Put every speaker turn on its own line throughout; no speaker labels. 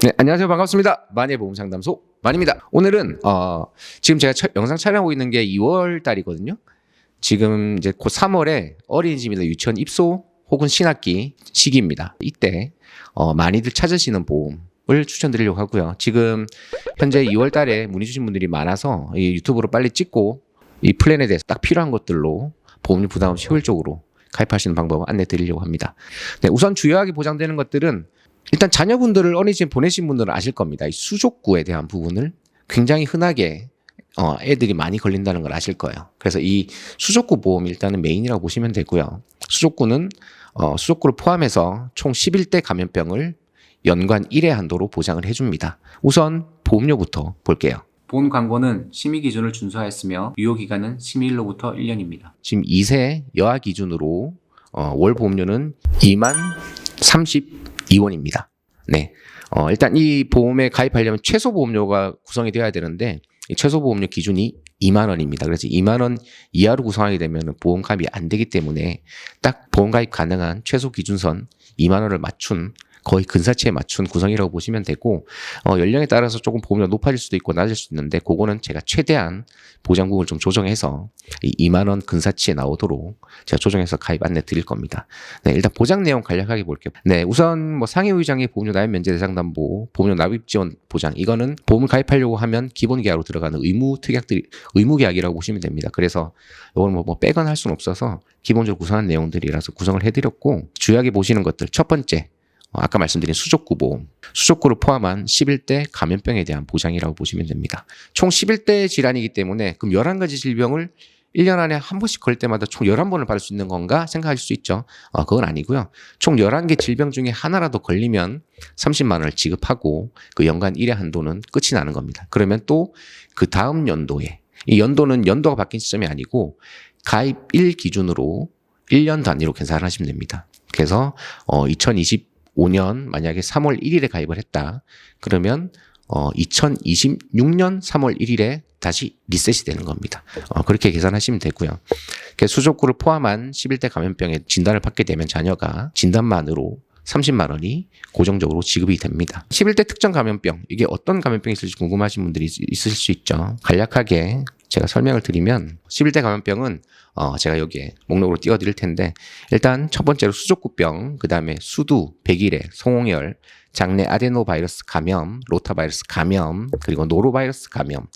네, 안녕하세요. 반갑습니다. 만의 보험 상담소 만입니다. 오늘은 지금 제가 영상 촬영하고 있는 게 2월 달이거든요. 지금 이제 곧 3월에 어린이집이나 유치원 입소 혹은 신학기 시기입니다. 이때 많이들 찾으시는 보험을 추천드리려고 하고요. 지금 현재 2월 달에 문의 주신 분들이 많아서 이 유튜브로 빨리 찍고 이 플랜에 대해서 딱 필요한 것들로 보험료 부담 없이 효율적으로 가입하시는 방법 안내 드리려고 합니다. 네, 우선 주요하게 보장되는 것들은 일단 자녀분들을 어린이집 보내신 분들은 아실 겁니다. 이 수족구에 대한 부분을 굉장히 흔하게 애들이 많이 걸린다는 걸 아실 거예요. 그래서 이 수족구 보험이 일단은 메인이라고 보시면 되고요. 수족구는 수족구를 포함해서 총 11대 감염병을 연간 1회 한도로 보장을 해줍니다. 우선 보험료부터 볼게요.
본 광고는 심의 기준을 준수하였으며 유효 기간은 심의일로부터 1년입니다.
지금 2세 여아 기준으로 월 보험료는 2만 32원입니다. 네. 일단 이 보험에 가입하려면 최소 보험료가 구성이 되어야 되는데 이 최소 보험료 기준이 2만 원입니다. 그래서 2만 원 이하로 구성하게 되면 보험 가입이 안 되기 때문에 딱 보험 가입 가능한 최소 기준선 2만 원을 맞춘 거의 근사치에 맞춘 구성이라고 보시면 되고 연령에 따라서 조금 보험료가 높아질 수도 있고 낮을 수도 있는데 그거는 제가 최대한 보장국을 좀 조정해서 이 2만 원 근사치에 나오도록 제가 조정해서 가입 안내 드릴 겁니다. 네, 일단 보장 내용 간략하게 볼게요. 네, 우선 뭐 상해의장애 보험료 납입 면제 대상담보, 보험료 납입 지원 보장 이거는 보험을 가입하려고 하면 기본 계약으로 들어가는 의무 특약들이 의무 계약이라고 보시면 됩니다. 그래서 이건 뭐 빼거나 할 수는 없어서 기본적으로 구성한 내용들이라서 구성을 해드렸고 주요하게 보시는 것들 첫 번째. 아까 말씀드린 수족구 보험, 수족구를 포함한 11대 감염병에 대한 보장이라고 보시면 됩니다. 총 11대 질환이기 때문에 그럼 11가지 질병을 1년 안에 한 번씩 걸 때마다 총 11번을 받을 수 있는 건가 생각하실 수 있죠. 그건 아니고요. 총 11개 질병 중에 하나라도 걸리면 30만 원을 지급하고 그 연간 1회 한도는 끝이 나는 겁니다. 그러면 또 그 다음 연도에 이 연도는 연도가 바뀐 시점이 아니고 가입일 기준으로 1년 단위로 계산을 하시면 됩니다. 그래서 2025년 만약에 3월 1일에 가입을 했다. 그러면 2026년 3월 1일에 다시 리셋이 되는 겁니다. 그렇게 계산하시면 되고요. 수족구를 포함한 11대 감염병에 진단을 받게 되면 자녀가 진단만으로 30만 원이 고정적으로 지급이 됩니다. 11대 특정 감염병, 이게 어떤 감염병이 있을지 궁금하신 분들이 있으실 수 있죠. 간략하게 제가 설명을 드리면 11대 감염병은 제가 여기에 목록으로 띄워드릴 텐데 일단 첫 번째로 수족구병, 그 다음에 수두, 백일해, 송홍열, 장내 아데노바이러스 감염, 로타바이러스 감염, 그리고 노로바이러스 감염,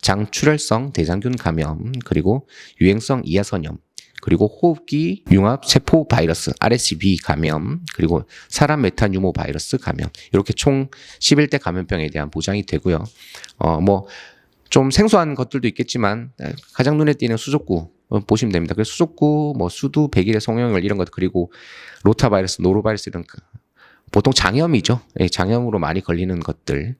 장출혈성 대장균 감염, 그리고 유행성 이하선염, 그리고 호흡기 융합 세포 바이러스 RSV 감염, 그리고 사람 메탄 유모 바이러스 감염, 이렇게 총 11대 감염병에 대한 보장이 되고요. 좀 생소한 것들도 있겠지만 가장 눈에 띄는 수족구 보시면 됩니다. 그래서 수족구, 수두, 백일해, 송영열 이런 것, 그리고 로타바이러스, 노로바이러스 이런 보통 장염이죠. 장염으로 많이 걸리는 것들,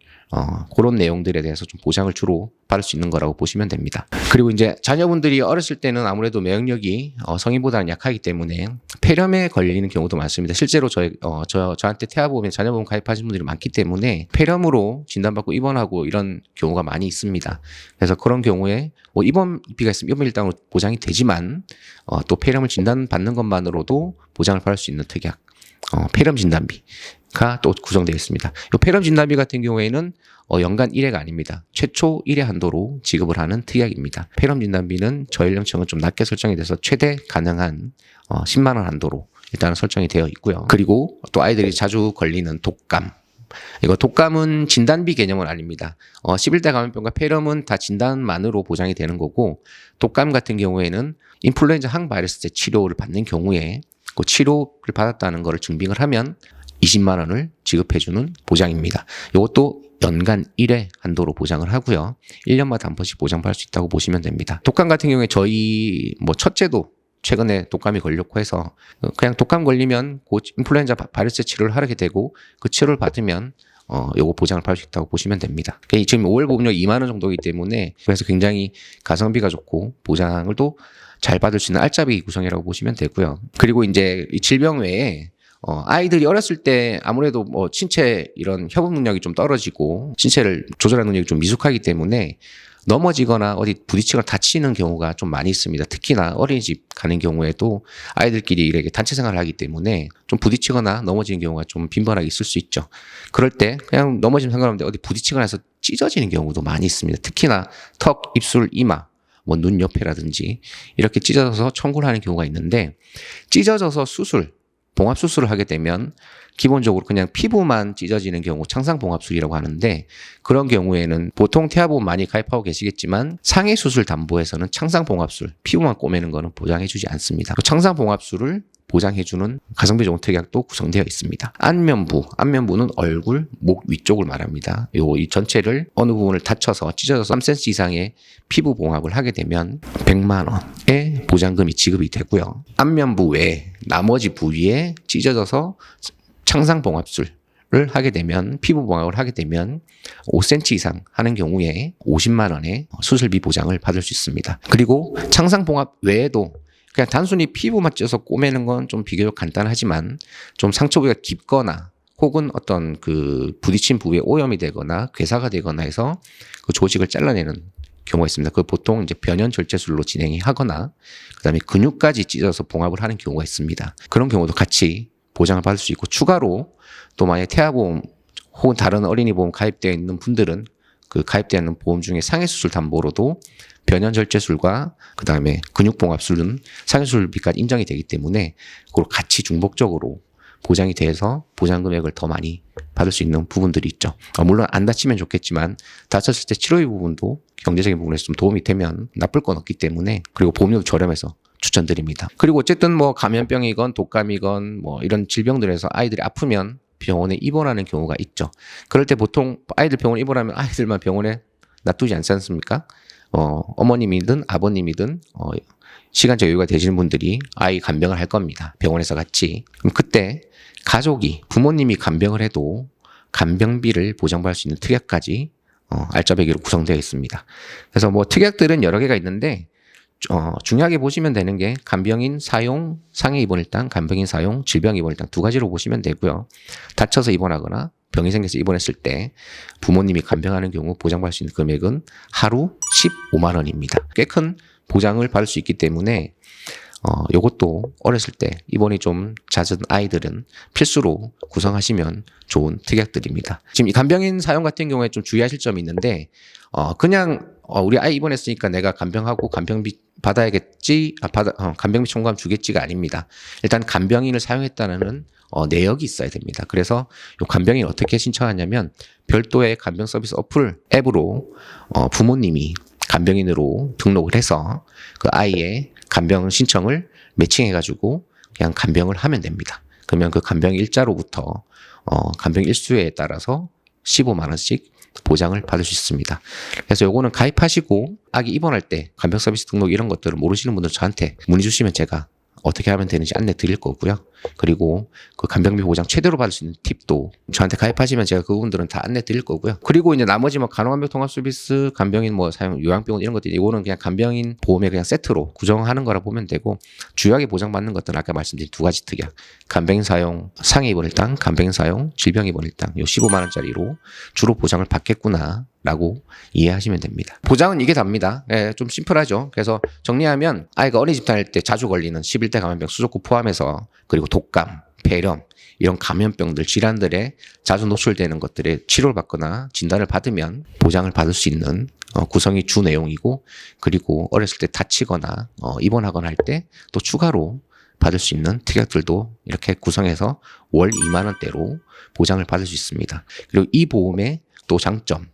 그런 내용들에 대해서 좀 보장을 주로 받을 수 있는 거라고 보시면 됩니다. 그리고 이제 자녀분들이 어렸을 때는 아무래도免疫力성인보다는 약하기 때문에 폐렴에 걸리는 경우도 많습니다. 실제로 저한테 태아보험에 자녀보험 가입하신 분들이 많기 때문에 폐렴으로 진단받고 입원하고 이런 경우가 많이 있습니다. 그래서 그런 경우에 입원비가 있으면 입원 일당으로 보장이 되지만 또 폐렴을 진단받는 것만으로도 보장을 받을 수 있는 특약. 폐렴 진단비가 또 구성되어 있습니다. 이 폐렴 진단비 같은 경우에는 연간 1회가 아닙니다. 최초 1회 한도로 지급을 하는 특약입니다. 폐렴 진단비는 저연령층은 좀 낮게 설정이 돼서 최대 가능한 10만 원 한도로 일단 설정이 되어 있고요. 그리고 또 아이들이 자주 걸리는 독감. 이거 독감은 진단비 개념은 아닙니다. 11대 감염병과 폐렴은 다 진단만으로 보장이 되는 거고 독감 같은 경우에는 인플루엔자 항바이러스제 치료를 받는 경우에 그 치료를 받았다는 것을 증빙을 하면 20만 원을 지급해주는 보장입니다. 이것도 연간 1회 한도로 보장을 하고요. 1년마다 한 번씩 보장받을 수 있다고 보시면 됩니다. 독감 같은 경우에 저희 첫째도 최근에 독감이 걸렸고 해서 그냥 독감 걸리면 그 인플루엔자 바이러스 치료를 하게 되고 그 치료를 받으면 요거 보장을 받을 수 있다고 보시면 됩니다. 지금 5월 보험료 2만 원 정도이기 때문에 그래서 굉장히 가성비가 좋고 보장을 또 잘 받을 수 있는 알짜배기 구성이라고 보시면 되고요. 그리고 이제 이 질병 외에 아이들이 어렸을 때 아무래도 신체 이런 협업 능력이 좀 떨어지고 신체를 조절하는 능력이 좀 미숙하기 때문에 넘어지거나 어디 부딪히거나 다치는 경우가 좀 많이 있습니다. 특히나 어린이집 가는 경우에도 아이들끼리 이렇게 단체 생활을 하기 때문에 좀 부딪히거나 넘어지는 경우가 좀 빈번하게 있을 수 있죠. 그럴 때 그냥 넘어지면 상관없는데 어디 부딪히거나 해서 찢어지는 경우도 많이 있습니다. 특히나 턱, 입술, 이마, 뭐 눈 옆에라든지 이렇게 찢어져서 청구를 하는 경우가 있는데, 찢어져서 봉합 수술을 하게 되면 기본적으로 그냥 피부만 찢어지는 경우 창상봉합술이라고 하는데, 그런 경우에는 보통 태아보험 많이 가입하고 계시겠지만 상해수술담보에서는 창상봉합술, 피부만 꼬매는 거는 보장해주지 않습니다. 창상봉합술을 보장해주는 가성비 좋은 특약도 구성되어 있습니다. 안면부는 얼굴, 목 위쪽을 말합니다. 이 전체를 어느 부분을 다쳐서 찢어져서 3cm 이상의 피부 봉합을 하게 되면 100만 원의 보장금이 지급이 되고요. 안면부 외에 나머지 부위에 찢어져서 창상봉합술을 하게 되면, 피부 봉합을 하게 되면 5cm 이상 하는 경우에 50만 원의 수술비 보장을 받을 수 있습니다. 그리고 창상봉합 외에도 그냥 단순히 피부만 찢어서 꼬매는 건 좀 비교적 간단하지만, 좀 상처 부위가 깊거나 혹은 어떤 그 부딪힌 부위에 오염이 되거나 괴사가 되거나 해서 그 조직을 잘라내는 경우가 있습니다. 그 보통 이제 변연 절제술로 진행하거나 그다음에 근육까지 찢어서 봉합을 하는 경우가 있습니다. 그런 경우도 같이 보장을 받을 수 있고, 추가로 또 만약에 태아보험 혹은 다른 어린이보험 가입되어 있는 분들은 그 가입되어 있는 보험 중에 상해수술 담보로도 변연절제술과 그 다음에 근육봉합술은 상해수술비까지 인정이 되기 때문에 그걸 같이 중복적으로 보장이 돼서 보장 금액을 더 많이 받을 수 있는 부분들이 있죠. 물론 안 다치면 좋겠지만 다쳤을 때 치료비 부분도 경제적인 부분에서 좀 도움이 되면 나쁠 건 없기 때문에, 그리고 보험료도 저렴해서 추천드립니다. 그리고 어쨌든 뭐 감염병이건 독감이건 뭐 이런 질병들에서 아이들이 아프면 병원에 입원하는 경우가 있죠. 그럴 때 보통 아이들 병원에 입원하면 아이들만 병원에 놔두지 않지 않습니까? 어머님이든 아버님이든 시간적 여유가 되시는 분들이 아이 간병을 할 겁니다. 병원에서 같이. 그럼 그때 가족이, 부모님이 간병을 해도 간병비를 보장받을 수 있는 특약까지 알짜배기로 구성되어 있습니다. 그래서 뭐 특약들은 여러 개가 있는데 중요하게 보시면 되는 게 간병인 사용, 상해 입원 일당, 간병인 사용, 질병 입원 일당 두 가지로 보시면 되고요. 다쳐서 입원하거나 병이 생겨서 입원했을 때 부모님이 간병하는 경우 보장받을 수 있는 금액은 하루 15만 원입니다. 꽤 큰 보장을 받을 수 있기 때문에 요것도 어렸을 때 입원이 좀 잦은 아이들은 필수로 구성하시면 좋은 특약들입니다. 지금 이 간병인 사용 같은 경우에 좀 주의하실 점이 있는데, 그냥 우리 아이 입원했으니까 내가 간병하고 간병비 받아야겠지, 간병비 청구하면 주겠지가 아닙니다. 일단 간병인을 사용했다는 내역이 있어야 됩니다. 그래서 이 간병인 어떻게 신청하냐면 별도의 간병 서비스 앱으로 부모님이 간병인으로 등록을 해서 그 아이의 간병 신청을 매칭해가지고 그냥 간병을 하면 됩니다. 그러면 그 간병 일자로부터 간병 일수에 따라서 15만 원씩 보장을 받을 수 있습니다. 그래서 요거는 가입하시고 아기 입원할 때 간병 서비스 등록 이런 것들을 모르시는 분들 저한테 문의 주시면 제가 어떻게 하면 되는지 안내 드릴 거고요. 그리고 그 간병비 보장 최대로 받을 수 있는 팁도 저한테 가입하시면 제가 그 부분들은 다 안내 드릴 거고요. 그리고 이제 나머지 뭐 간호간병 통합 서비스, 간병인 뭐 사용, 요양병원 이런 것들, 이거는 그냥 간병인 보험에 그냥 세트로 구성하는 거라 보면 되고, 주요하게 보장받는 것들은 아까 말씀드린 두 가지 특약, 간병인 사용, 상해 입원 일당, 간병인 사용, 질병 입원 일당, 요 15만 원짜리로 주로 보장을 받겠구나 라고 이해하시면 됩니다. 보장은 이게 답니다. 좀 심플하죠. 그래서 정리하면 아이가 어린이집 다닐 때 자주 걸리는 11대 감염병 수족구 포함해서, 그리고 독감, 폐렴 이런 감염병들, 질환들에 자주 노출되는 것들에 치료를 받거나 진단을 받으면 보장을 받을 수 있는 구성이 주 내용이고, 그리고 어렸을 때 다치거나 입원하거나 할 때 또 추가로 받을 수 있는 특약들도 이렇게 구성해서 월 2만 원대로 보장을 받을 수 있습니다. 그리고 이 보험의 또 장점,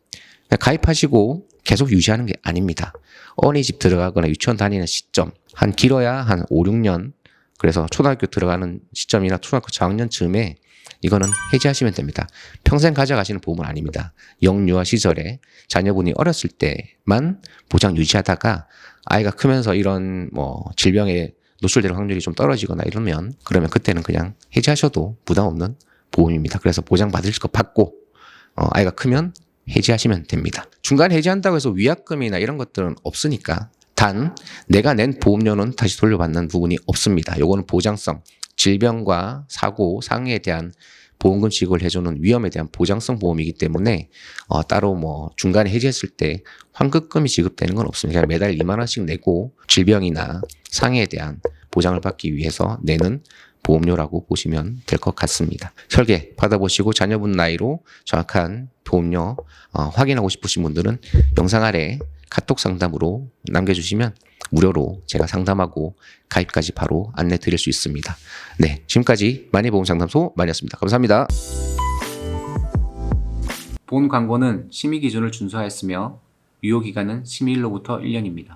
가입하시고 계속 유지하는 게 아닙니다. 어린이집 들어가거나 유치원 다니는 시점, 한 길어야 한 5, 6년, 그래서 초등학교 들어가는 시점이나 초등학교 저학년쯤에 이거는 해지하시면 됩니다. 평생 가져가시는 보험은 아닙니다. 영유아 시절에 자녀분이 어렸을 때만 보장 유지하다가 아이가 크면서 이런 뭐 질병에 노출될 확률이 좀 떨어지거나 이러면, 그러면 그때는 그냥 해지하셔도 부담 없는 보험입니다. 그래서 보장 받으실 거 받고 아이가 크면 해지하시면 됩니다. 중간에 해지한다고 해서 위약금이나 이런 것들은 없으니까, 단 내가 낸 보험료는 다시 돌려받는 부분이 없습니다. 요거는 보장성, 질병과 사고, 상해에 대한 보험금 지급을 해주는 위험에 대한 보장성 보험이기 때문에 따로 뭐 중간에 해지했을 때 환급금이 지급되는 건 없습니다. 그냥 매달 2만 원씩 내고 질병이나 상해에 대한 보장을 받기 위해서 내는 보험료라고 보시면 될 것 같습니다. 설계 받아보시고 자녀분 나이로 정확한 보험료 확인하고 싶으신 분들은 영상 아래 카톡 상담으로 남겨주시면 무료로 제가 상담하고 가입까지 바로 안내 드릴 수 있습니다. 네, 지금까지 만해보험상담소 만이었습니다. 감사합니다.
본 광고는 심의 기준을 준수하였으며 유효기간은 심의일로부터 1년입니다.